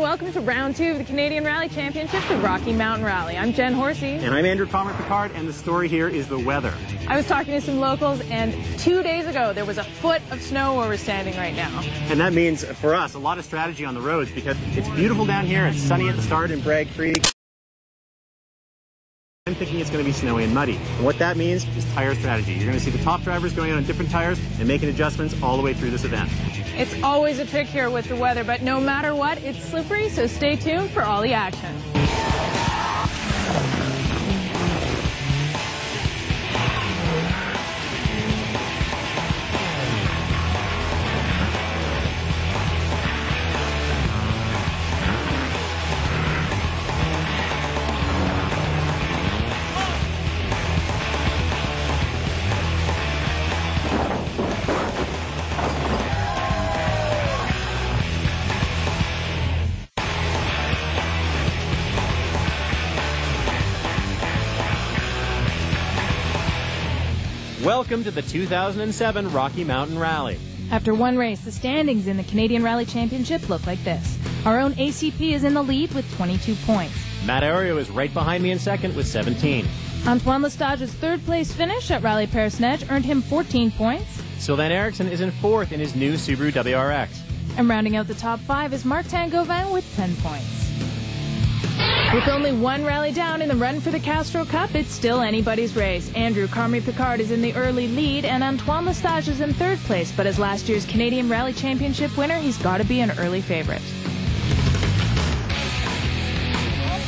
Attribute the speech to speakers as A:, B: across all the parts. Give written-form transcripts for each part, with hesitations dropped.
A: welcome to round 2 of the Canadian Rally Championship, the Rocky Mountain Rally. I'm Jen Horsey.
B: And I'm Andrew Picard, and the story here is the weather.
A: I was talking to some locals, and 2 days ago there was a foot of snow where we're standing right now.
B: And that means, for us, a lot of strategy on the roads, because it's beautiful down here, it's sunny at the start in Bragg Creek. I'm thinking it's going to be snowy and muddy. And what that means is tire strategy. You're going to see the top drivers going on different tires and making adjustments all the way through this event.
A: It's always a trick here with the weather, but no matter what, it's slippery, so stay tuned for all the action.
C: Welcome to the 2007 Rocky Mountain Rally.
A: After one race, the standings in the Canadian Rally Championship look like this. Our own ACP is in the lead with 22 points.
C: Matt Aereo is right behind me in second with 17.
A: Antoine Lestage's third place finish at Rally Parsonage earned him 14 points.
C: Sylvain Eriksson is in fourth in his new Subaru WRX.
A: And rounding out the top 5 is Martin Gauvin with 10 points. With only one rally down in the run for the Castro Cup, it's still anybody's race. Andrew Picard is in the early lead, and Antoine Lestage is in third place, but as last year's Canadian Rally Championship winner, he's got to be an early favorite.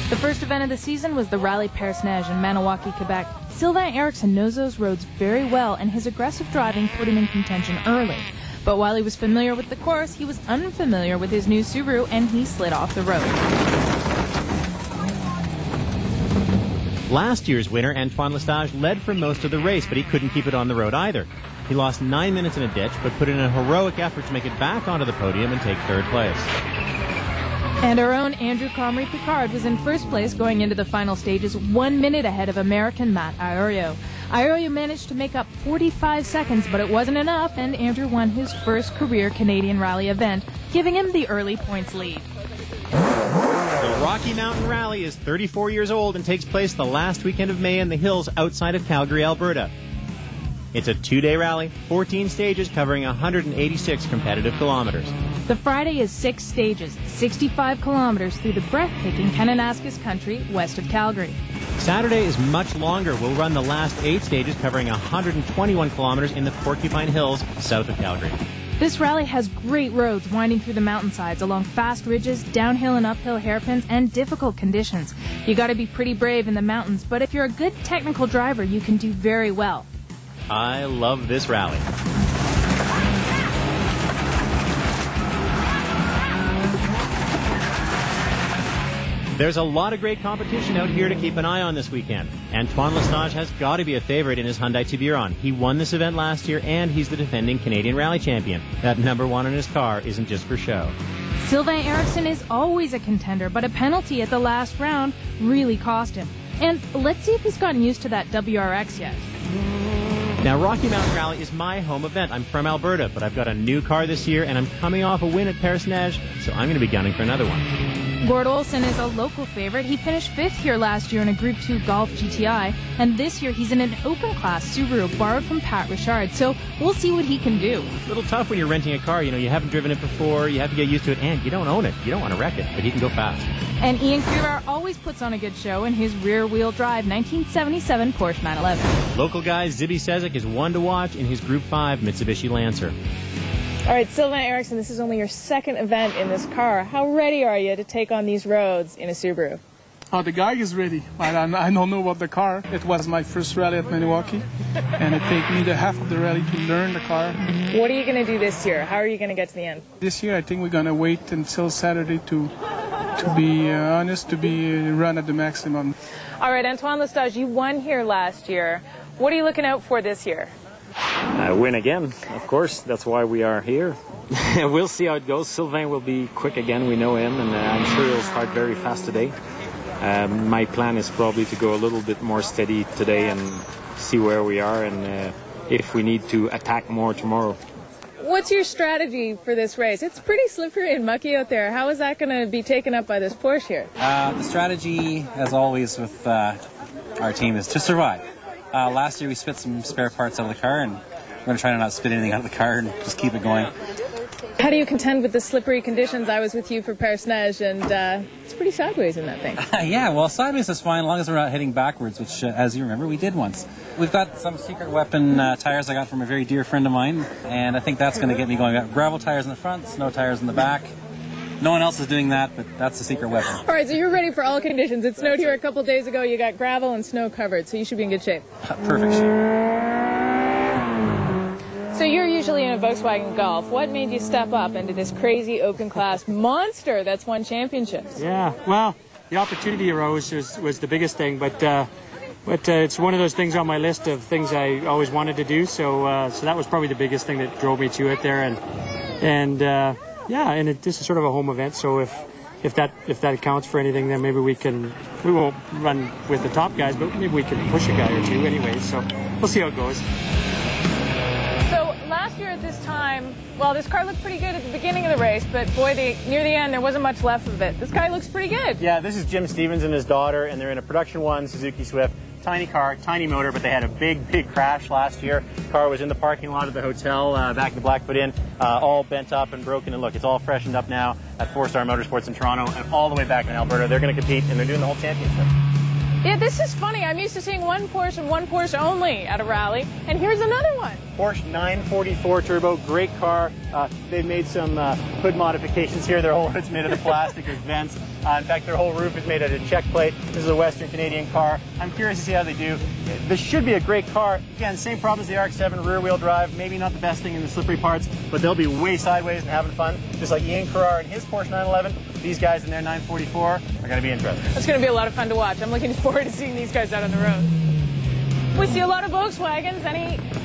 A: The first event of the season was the Rally Parsonage in Maniwaki, Quebec. Sylvain Eriksson knows those roads very well, and his aggressive driving put him in contention early. But while he was familiar with the course, he was unfamiliar with his new Subaru, and he slid off the road.
C: Last year's winner, Antoine Lestage, led for most of the race, but he couldn't keep it on the road either. He lost 9 minutes in a ditch, but put in a heroic effort to make it back onto the podium and take third place.
A: And our own Andrew Picard was in first place going into the final stages, 1 minute ahead of American Matt Aereo. Aereo managed to make up 45 seconds, but it wasn't enough, and Andrew won his first career Canadian Rally event, giving him the early points lead.
C: The Rocky Mountain Rally is 34 years old and takes place the last weekend of May in the hills outside of Calgary, Alberta. It's a 2-day rally, 14 stages covering 186 competitive kilometers.
A: The Friday is 6 stages, 65 kilometers through the breathtaking Kananaskis country west of Calgary.
C: Saturday is much longer. We'll run the last 8 stages covering 121 kilometers in the Porcupine Hills south of Calgary.
A: This rally has great roads winding through the mountainsides along fast ridges, downhill and uphill hairpins, and difficult conditions. You got to be pretty brave in the mountains, but if you're a good technical driver, you can do very well.
C: I love this rally. There's a lot of great competition out here to keep an eye on this weekend. Antoine Lestage has got to be a favorite in his Hyundai Tiburon. He won this event last year, and he's the defending Canadian Rally champion. That number 1 in his car isn't just for show.
A: Sylvain Eriksson is always a contender, but a penalty at the last round really cost him. And let's see if he's gotten used to that WRX yet.
C: Now, Rocky Mountain Rally is my home event. I'm from Alberta, but I've got a new car this year, and I'm coming off a win at Parsonage, so I'm going to be gunning for another one.
A: Gord Olson is a local favorite. He finished 5th here last year in a Group 2 Golf GTI, and this year he's in an open-class Subaru borrowed from Pat Richard, so we'll see what he can do.
C: A little tough when you're renting a car. You haven't driven it before, you have to get used to it, and you don't own it. You don't want to wreck it, but he can go fast.
A: And Ian Crerar always puts on a good show in his rear-wheel drive 1977 Porsche 911.
C: Local guy Zibby Sezek is one to watch in his Group 5 Mitsubishi Lancer.
A: All right, Sylvain Eriksson, this is only your second event in this car. How ready are you to take on these roads in a Subaru?
D: Oh, the guy is ready. I don't know about the car. It was my first rally at Maniwaki, and it took me the half of the rally to learn the car.
A: What are you going to do this year? How are you going to get to the end?
D: This year, I think we're going to wait until Saturday to be honest, to be run at the maximum.
A: All right, Antoine Lestage, you won here last year. What are you looking out for this year?
E: Win again, of course. That's why we are here. We'll see how it goes. Sylvain will be quick again. We know him, and I'm sure he'll start very fast today. My plan is probably to go a little bit more steady today and see where we are and if we need to attack more tomorrow.
A: what's your strategy for this race? It's pretty slippery and mucky out there. How is that going to be taken up by this Porsche here?
F: The strategy, as always with our team, is to survive. Last year we spit some spare parts out of the car, and we're going to try to not spit anything out of the car and just keep it going.
A: How do you contend with the slippery conditions? I was with you for Parsonage, and it's pretty sideways in that thing.
F: Yeah, well, sideways is fine as long as we're not heading backwards, which, as you remember, we did once. We've got some secret weapon tires I got from a very dear friend of mine, and I think that's going to get me going. We've got gravel tires in the front, snow tires in the back. No one else is doing that, but that's the secret weapon.
A: All right, so you're ready for all conditions. It snowed here a couple days ago. You got gravel and snow covered, so you should be in good shape.
F: Perfect shape.
A: So you're usually in a Volkswagen Golf. What made you step up into this crazy open class monster that's won championships?
E: Yeah, well, the opportunity arose was the biggest thing, but it's one of those things on my list of things I always wanted to do. So that was probably the biggest thing that drove me to it there, and this is sort of a home event. So if that accounts for anything, then maybe we won't run with the top guys, but maybe we can push a guy or two anyway. So we'll see how it goes.
A: Last year at this time, well, this car looked pretty good at the beginning of the race, but boy, near the end, there wasn't much left of it. This guy looks pretty good.
B: Yeah, this is Jim Stevens and his daughter, and they're in a production 1 Suzuki Swift. Tiny car, tiny motor, but they had a big crash last year. The car was in the parking lot of the hotel back in the Blackfoot Inn, all bent up and broken. And look, it's all freshened up now at 4-Star Motorsports in Toronto and all the way back in Alberta. They're going to compete, and they're doing the whole championship.
A: Yeah, this is funny. I'm used to seeing one Porsche and one Porsche only at a rally, and here's another one.
B: Porsche 944 Turbo, great car. They've made some hood modifications here. Their whole hood's made out of plastic or vents. In fact, their whole roof is made out of check plate. This is a Western Canadian car. I'm curious to see how they do. This should be a great car. Again, same problem as the RX-7, rear-wheel drive. Maybe not the best thing in the slippery parts, but they'll be way sideways and having fun. Just like Ian Carrara and his Porsche 911. These guys in their 944 are going to be interesting.
A: It's going to be a lot of fun to watch. I'm looking forward to seeing these guys out on the road. We see a lot of Volkswagens.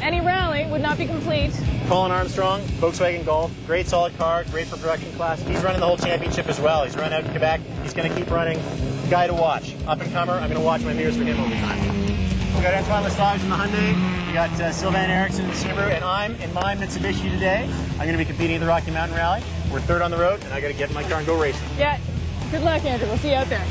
A: Any rally would not be complete.
B: Colin Armstrong, Volkswagen Golf, great solid car, great for production class. He's running the whole championship as well. He's run out in Quebec. He's going to keep running. Guy to watch. Up and comer. I'm going to watch my mirrors for him over time. We got Antoine Lesage in the Hyundai. We got Sylvain Eriksson in the Subaru, and I'm in my Mitsubishi today. I'm going to be competing at the Rocky Mountain Rally. We're third on the road, and I got to get in my car and go racing.
A: Yeah. Good luck, Andrew. We'll see you out there.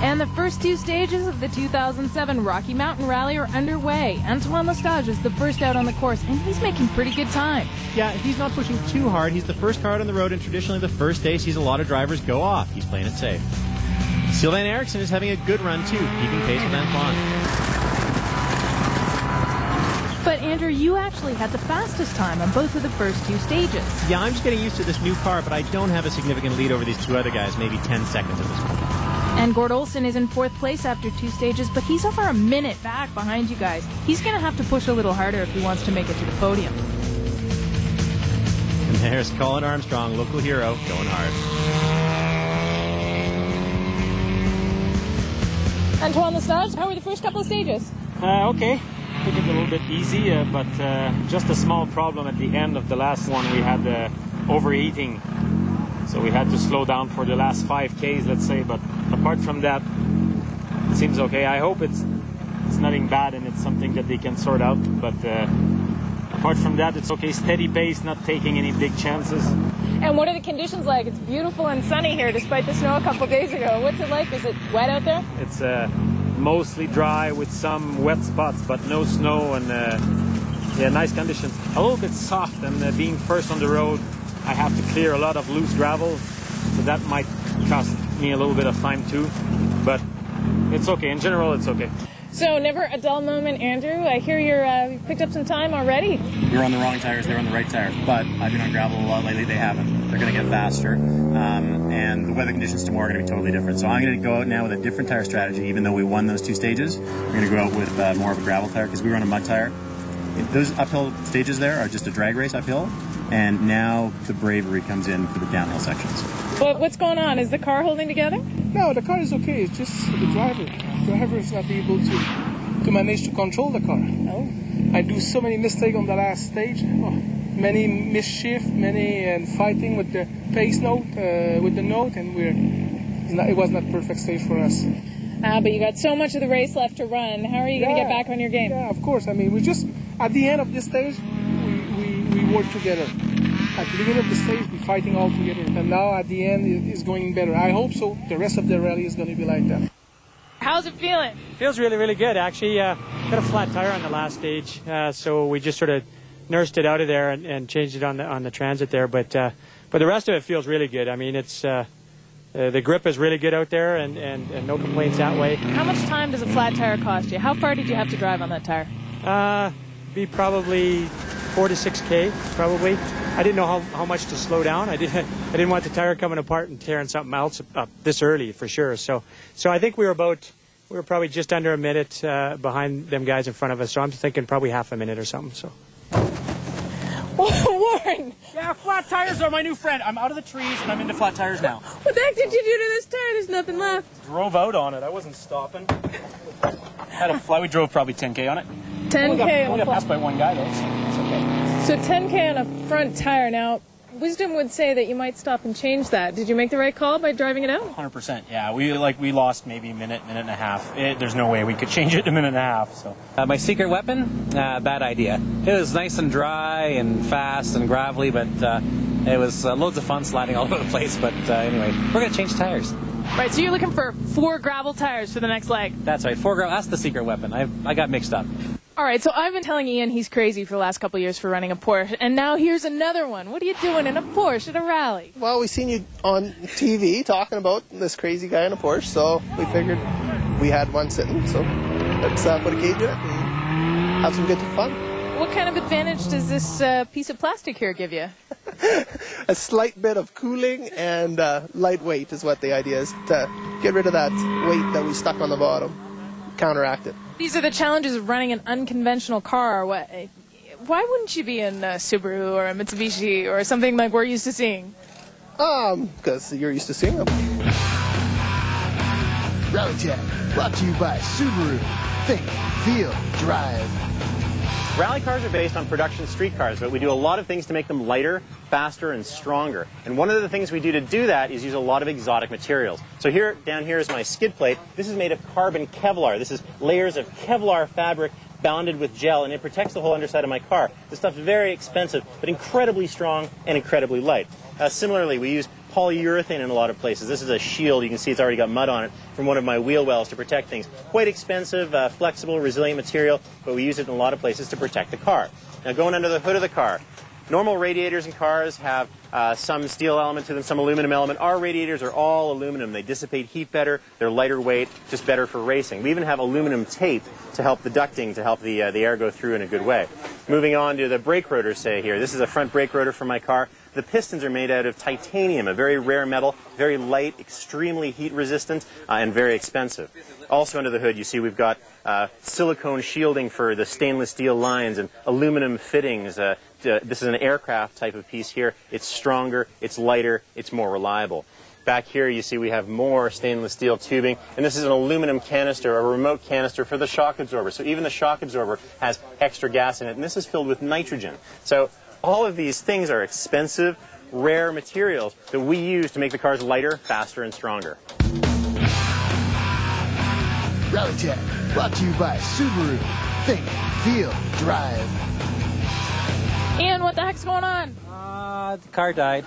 A: And the first 2 stages of the 2007 Rocky Mountain Rally are underway. Antoine Lesage is the first out on the course, and he's making pretty good time.
C: Yeah, he's not pushing too hard. He's the first car out on the road, and traditionally the first day sees a lot of drivers go off. He's playing it safe. Sylvain Eriksson is having a good run, too, keeping pace with Antoine.
A: But, Andrew, you actually had the fastest time on both of the first 2 stages.
C: Yeah, I'm just getting used to this new car, but I don't have a significant lead over these 2 other guys, maybe 10 seconds at this point.
A: And Gord Olson is in 4th place after 2 stages, but he's over a minute back behind you guys. He's going to have to push a little harder if he wants to make it to the podium.
C: And there's Colin Armstrong, local hero, going hard.
A: Antoine Lesage, how were the first couple of stages?
E: Okay. Took it a little bit easy, but just a small problem at the end of the last one. We had overheating, so we had to slow down for the last 5Ks, let's say. But apart from that, it seems okay. I hope it's nothing bad and it's something that they can sort out. But apart from that, it's okay. Steady pace, not taking any big chances.
A: And what are the conditions like? It's beautiful and sunny here, despite the snow a couple days ago. What's it like? Is it wet out there?
E: It's mostly dry with some wet spots, but no snow, and yeah, nice conditions. A little bit soft, and being first on the road, I have to clear a lot of loose gravel, so that might cost me a little bit of time too, but it's okay. In general, it's okay.
A: So never a dull moment, Andrew. I hear you picked up some time already.
F: You're on the wrong tires, they're on the right tire. But I've been on gravel a lot lately, they haven't. They're going to get faster. And the weather conditions tomorrow are going to be totally different. So I'm going to go out now with a different tire strategy. Even though we won those 2 stages, we're going to go out with more of a gravel tire because we were on a mud tire. Those uphill stages there are just a drag race uphill.
C: and now the bravery comes in for the downhill sections.
A: What's going on? Is the car holding together?
D: No, the car is okay. It's just the driver. The driver is not able to manage to control the car.
A: Oh.
D: I do so many mistakes on the last stage. Oh, many mischief, many fighting with the pace note, with the note, and it was not perfect stage for us.
A: But you got so much of the race left to run. How are you going to get back on your game?
D: Yeah, of course. I mean, we just, at the end of this stage, we work together. At the beginning of the stage, we're fighting all together. And now at the end, it's going better. I hope so. The rest of the rally is going to be like that.
A: How's it feeling?
G: Feels really, really good, actually. Got a flat tire on the last stage, so we just sort of nursed it out of there and changed it on the transit there. But the rest of it feels really good. I mean, it's the grip is really good out there, and no complaints that way.
A: How much time does a flat tire cost you? How far did you have to drive on that tire?
G: Be probably 4 to 6K, probably. I didn't know how much to slow down. I didn't want the tire coming apart and tearing something else up this early, for sure. So I think we were probably just under a minute behind them guys in front of us. So I'm thinking probably half a minute or something. So.
A: Warren!
F: Yeah, flat tires are my new friend. I'm out of the trees and I'm into flat tires now.
A: What the heck did you do to this tire? There's nothing left.
F: Drove out on it. I wasn't stopping. Had a fly. We drove probably 10K on it.
A: 10K
F: Only got passed by one guy, though, so it's okay.
A: So 10K on a front tire. Now, wisdom would say that you might stop and change that. Did you make the right call by driving it out?
F: 100%, yeah. We lost maybe a minute and a half. There's no way we could change it in a minute and a half. So my secret weapon, bad idea. It was nice and dry and fast and gravelly, but it was loads of fun sliding all over the place. But anyway, we're going to change tires.
A: Right, so you're looking for 4 gravel tires for the next leg.
F: That's right, 4 gravel. That's the secret weapon. I got mixed up.
A: All right, so I've been telling Ian he's crazy for the last couple of years for running a Porsche, and now here's another one. What are you doing in a Porsche at a rally?
H: Well, we seen you on TV talking about this crazy guy in a Porsche, so we figured we had one sitting, so let's put a cage in it and have some good fun.
A: What kind of advantage does this piece of plastic here give you?
H: A slight bit of cooling and lightweight is what the idea is, to get rid of that weight that we stuck on the bottom, counteract it.
A: These are the challenges of running an unconventional car. Why wouldn't you be in a Subaru or a Mitsubishi or something like we're used to seeing?
H: Because you're used to seeing them.
I: Rally Chat, brought to you by Subaru. Think, feel, drive.
C: Rally cars are based on production street cars, but we do a lot of things to make them lighter, faster, and stronger. And one of the things we do to do that is use a lot of exotic materials. So down here is my skid plate. This is made of carbon Kevlar. This is layers of Kevlar fabric bounded with gel, and it protects the whole underside of my car. This stuff's very expensive, but incredibly strong and incredibly light. Similarly, we use polyurethane in a lot of places. This is a shield. You can see it's already got mud on it from one of my wheel wells to protect things. Quite expensive, flexible, resilient material, but we use it in a lot of places to protect the car. Now, going under the hood of the car, normal radiators in cars have some steel element to them, some aluminum element. Our radiators are all aluminum. They dissipate heat better. They're lighter weight, just better for racing. We even have aluminum tape to help the ducting, to help the air go through in a good way. Moving on to the brake rotors, say here. This is a front brake rotor for my car. The pistons are made out of titanium, a very rare metal, very light, extremely heat resistant, and very expensive. Also under the hood, you see we've got silicone shielding for the stainless steel lines and aluminum fittings. This is an aircraft type of piece here. It's stronger, it's lighter, it's more reliable. Back here you see we have more stainless steel tubing, and this is an aluminum canister, a remote canister for the shock absorber. So even the shock absorber has extra gas in it, and this is filled with nitrogen. So all of these things are expensive, rare materials that we use to make the cars lighter, faster, and stronger.
I: Rally Chat, brought to you by Subaru. Think, feel, drive.
A: Ian, what the heck's going on?
F: The car died.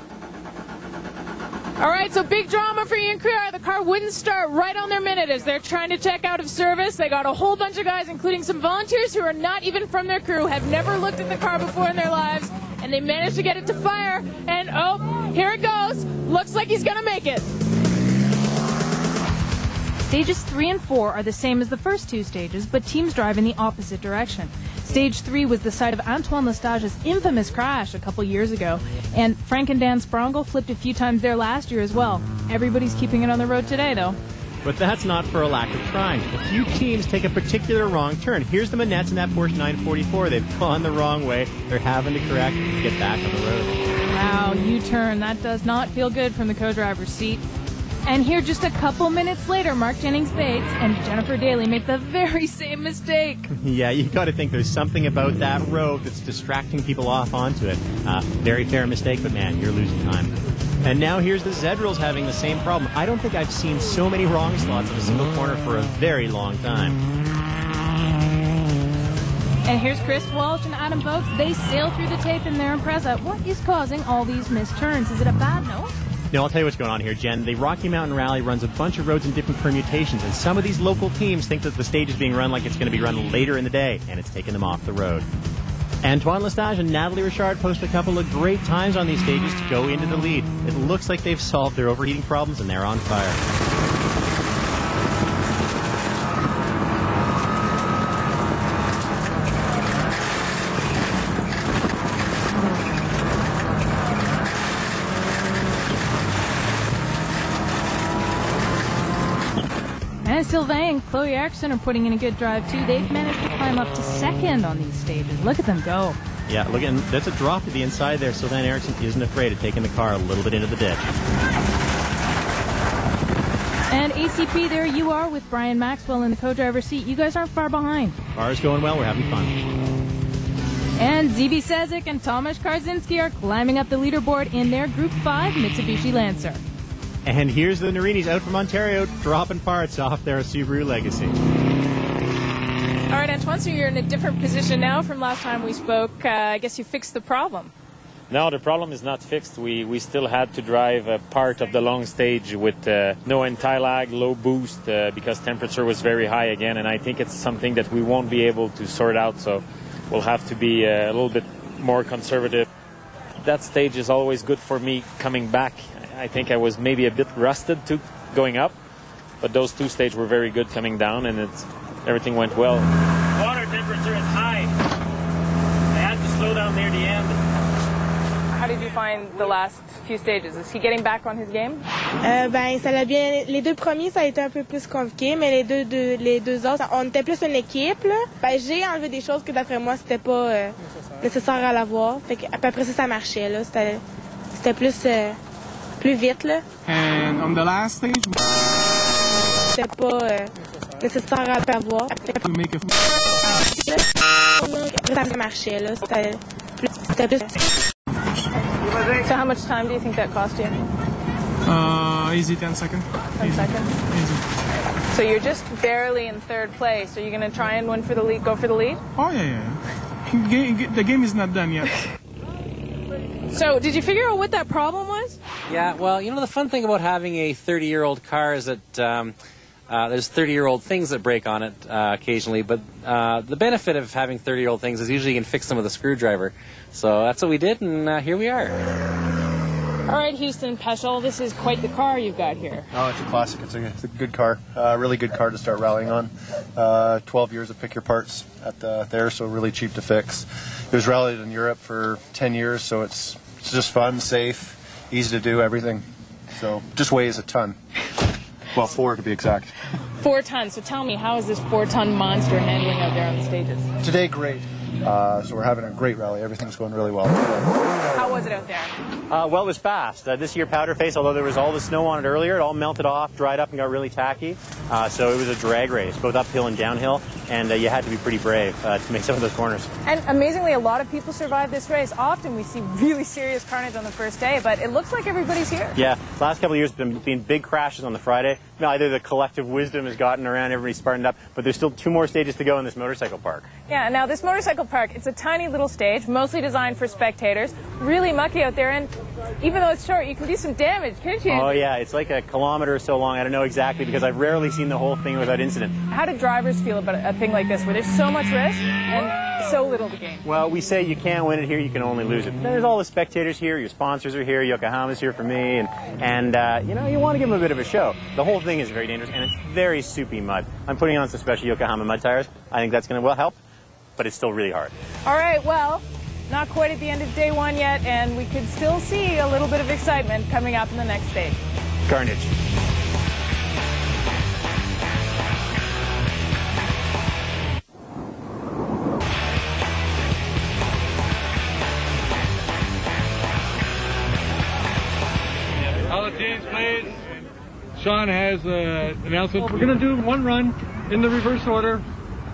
A: All right, so big drama for Ian Crear. The car wouldn't start right on their minute as they're trying to check out of service. They got a whole bunch of guys, including some volunteers who are not even from their crew, have never looked at the car before in their lives, and they managed to get it to fire. And, oh, here it goes. Looks like he's going to make it.
J: Stages 3 and 4 are the same as the first 2 stages, but teams drive in the opposite direction. Stage 3 was the site of Antoine Lestage's infamous crash a couple years ago, and Frank and Dan Sprongel flipped a few times there last year as well. Everybody's keeping it on the road today, though.
C: But that's not for a lack of trying. A few teams take a particular wrong turn. Here's the Manettes in that Porsche 944. They've gone the wrong way. They're having to correct and get back on the road.
A: Wow, U-turn. That does not feel good from the co-driver's seat. And here just a couple minutes later, Mark Jennings-Bates and Jennifer Daly make the very same mistake.
C: Yeah, you got to think there's something about that road that's distracting people off onto it. Very fair mistake, but man, you're losing time. And now here's the Zedrills having the same problem. I don't think I've seen so many wrong slots in a single corner for a very long time.
A: And here's Chris Walsh and Adam Vokes. They sail through the tape in their Impreza. What is causing all these missed turns? Is it a bad note?
C: No, I'll tell you what's going on here, Jen. The Rocky Mountain Rally runs a bunch of roads in different permutations, and some of these local teams think that the stage is being run like it's going to be run later in the day, and it's taking them off the road. Antoine Lestage and Natalie Richard post a couple of great times on these stages to go into the lead. It looks like they've solved their overheating problems, and they're on fire.
A: And Sylvain and Chloe Erickson are putting in a good drive, too. They've managed to climb up to second on these stages. Look at them go.
C: Yeah, look, and that's a drop to the inside there. Sylvain Erickson isn't afraid of taking the car a little bit into the ditch.
A: And ACP, there you are with Brian Maxwell in the co-driver's seat. You guys aren't far behind.
C: Car's going well. We're having fun.
A: And ZB Sezik and Tomasz Karzinski are climbing up the leaderboard in their Group 5 Mitsubishi Lancer.
C: And here's the Narinis out from Ontario, dropping parts off their Subaru Legacy.
A: All right, Antoine, so you're in a different position now from last time we spoke. I guess you fixed the problem.
E: No, the problem is not fixed. We still had to drive a part of the long stage with no anti-lag, low boost, because temperature was very high again, and I think it's something that we won't be able to sort out, so we'll have to be a little bit more conservative. That stage is always good for me coming back. I think I was maybe a bit rusted to going up, but those two stages were very good coming down, and everything went well. Water temperature is high. I had to slow down near the end.
A: How did you find the last few stages? Is he getting back on his game?
K: Ben, ça l'a bien. Les deux premiers, ça a été un peu plus compliqué, mais les deux autres, on était plus une équipe, là. Ben, j'ai enlevé des choses que d'après moi, c'était pas nécessaire à l'avoir. Fait que après ça marchait, là. C'était plus vite, là.
D: And on the last stage,
K: c'était pas nécessaire à avoir.
D: to make a
K: Après ça marchait, là. C'était plus.
A: So how much time do you think that cost you?
D: easy 10 seconds.
A: 10 seconds?
D: Easy.
A: So you're just barely in third place. Are you going to try and go for the lead?
D: Oh, yeah. The game is not done yet.
A: So did you figure out what that problem was?
F: Yeah, well, you know, the fun thing about having a 30-year-old car is that there's 30-year-old things that break on it occasionally, but the benefit of having 30-year-old things is usually you can fix them with a screwdriver. So that's what we did, and here we are.
A: All right, Houston Peschel, this is quite the car you've got here.
L: Oh, it's a classic. It's a good car. Really good car to start rallying on. 12 years of pick your parts there, so really cheap to fix. It was rallied in Europe for 10 years, so it's just fun, safe, easy to do, everything. So just weighs a ton. Well, 4 to be exact.
A: 4 tons. So tell me, how is this 4-ton monster handling out there on the stages?
L: Today, great. So we're having a great rally. Everything's going really well.
A: How was it out there?
B: Well, it was fast. This year, Powderface, although there was all the snow on it earlier, it all melted off, dried up, and got really tacky. So it was a drag race, both uphill and downhill, and you had to be pretty brave to make some of those corners.
A: And amazingly, a lot of people survive this race. Often we see really serious carnage on the first day, but it looks like everybody's here.
B: Yeah, the last couple of years have been big crashes on the Friday. Either the collective wisdom has gotten around, everybody's spartaned up, but there's still 2 more stages to go in this motorcycle park.
A: Yeah, now this motorcycle park, it's a tiny little stage, mostly designed for spectators. Really mucky out there, and even though it's short, you can do some damage, can't you?
B: Oh yeah, it's like a kilometer or so long. I don't know exactly because I've rarely seen the whole thing without incident.
A: How do drivers feel about a thing like this, where there's so much risk and so little to gain?
B: Well, we say you can't win it here, you can only lose it. Then there's all the spectators here, your sponsors are here, Yokohama's here for me, and you know, you want to give them a bit of a show. The whole thing is very dangerous, and it's very soupy mud. I'm putting on some special Yokohama mud tires. I think that's going to help, but it's still really hard.
A: All right, well, not quite at the end of day 1 yet, and we could still see a little bit of excitement coming up in the next stage.
B: Carnage.
M: Sean has an announcement. We're going to do one run in the reverse order.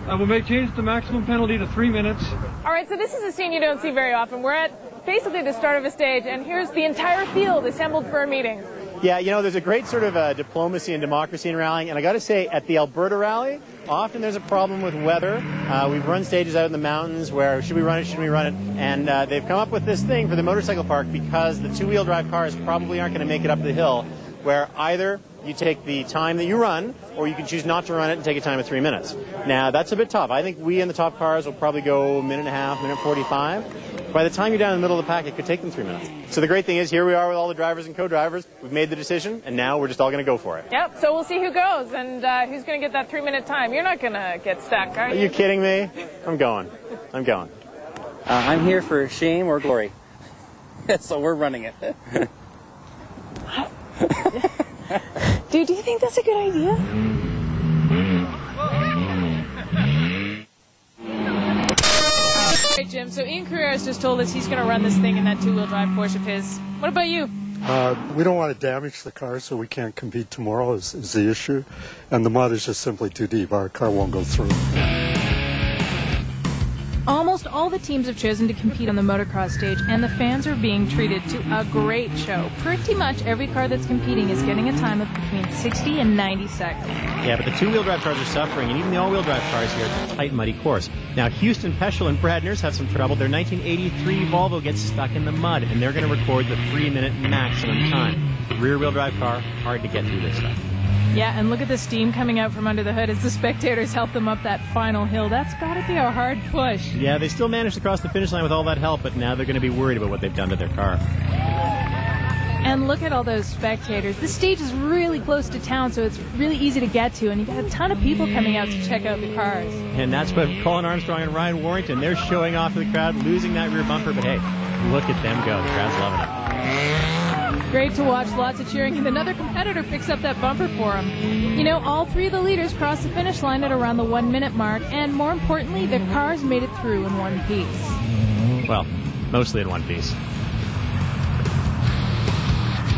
M: We'll change the maximum penalty to 3 minutes.
A: All right, so this is a scene you don't see very often. We're at basically the start of a stage, and here's the entire field assembled for a meeting.
B: Yeah, you know, there's a great sort of diplomacy and democracy in rallying, and I got to say, at the Alberta rally, often there's a problem with weather. We've run stages out in the mountains where should we run it, and they've come up with this thing for the motorcycle park because the two-wheel drive cars probably aren't going to make it up the hill, where either you take the time that you run, or you can choose not to run it and take a time of 3 minutes. Now, that's a bit tough. I think we in the top cars will probably go a minute and a half, minute 45. By the time you're down in the middle of the pack, it could take them 3 minutes. So the great thing is, here we are with all the drivers and co-drivers. We've made the decision, and now we're just all going to go for it.
A: Yep, so we'll see who goes and who's going to get that 3-minute time. You're not going to get stuck, are you?
B: Are you kidding me? I'm going.
N: I'm here for shame or glory. So we're running it.
K: Dude, do you think that's a good idea?
A: All right, Jim, so Ian Carrera's just told us he's going to run this thing in that two-wheel drive Porsche of his. What about you?
O: We don't want to damage the car, so we can't compete tomorrow is the issue. And the mud is just simply too deep. Our car won't go through.
J: Almost all the teams have chosen to compete on the motocross stage, and the fans are being treated to a great show. Pretty much every car that's competing is getting a time of between 60 and 90 seconds.
C: Yeah, but the two-wheel drive cars are suffering, and even the all-wheel drive cars here at a tight, muddy course. Now, Houston Peschel and Brad Nurse have some trouble. Their 1983 Volvo gets stuck in the mud, and they're going to record the 3-minute maximum time. Rear-wheel drive car, hard to get through this stuff.
J: Yeah, and look at the steam coming out from under the hood as the spectators help them up that final hill. That's got to be a hard push.
C: Yeah, they still managed to cross the finish line with all that help, but now they're going to be worried about what they've done to their car.
J: And look at all those spectators. This stage is really close to town, so it's really easy to get to, and you've got a ton of people coming out to check out the cars.
C: And that's what Colin Armstrong and Ryan Warrington, they're showing off to the crowd, losing that rear bumper, but hey, look at them go. The crowd's loving it.
J: Great to watch, lots of cheering, and another competitor picks up that bumper for him. You know, all three of the leaders crossed the finish line at around the 1-minute mark, and more importantly, their cars made it through in one piece.
C: Well, mostly in one piece.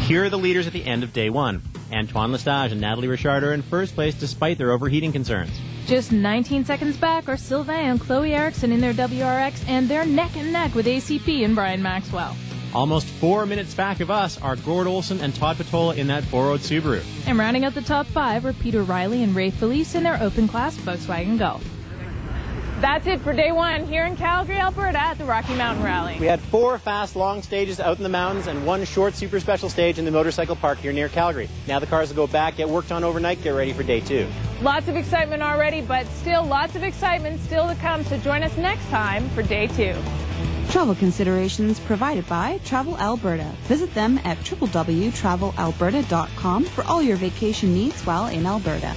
C: Here are the leaders at the end of day one. Antoine Lestage and Natalie Richard are in first place despite their overheating concerns.
J: Just 19 seconds back are Sylvain and Chloe Erickson in their WRX, and they're neck and neck with ACP and Brian Maxwell.
C: Almost 4 minutes back of us are Gord Olson and Todd Patola in that four-road Subaru.
J: And rounding out the top five are Peter Riley and Ray Felice in their open-class Volkswagen Golf.
A: That's it for day one here in Calgary, Alberta at the Rocky Mountain Rally.
B: We had 4 fast, long stages out in the mountains and 1 short, super special stage in the motorcycle park here near Calgary. Now the cars will go back, get worked on overnight, get ready for day 2.
A: Lots of excitement already, but still lots of excitement still to come, so join us next time for day 2.
P: Travel considerations provided by Travel Alberta. Visit them at www.travelalberta.com for all your vacation needs while in Alberta.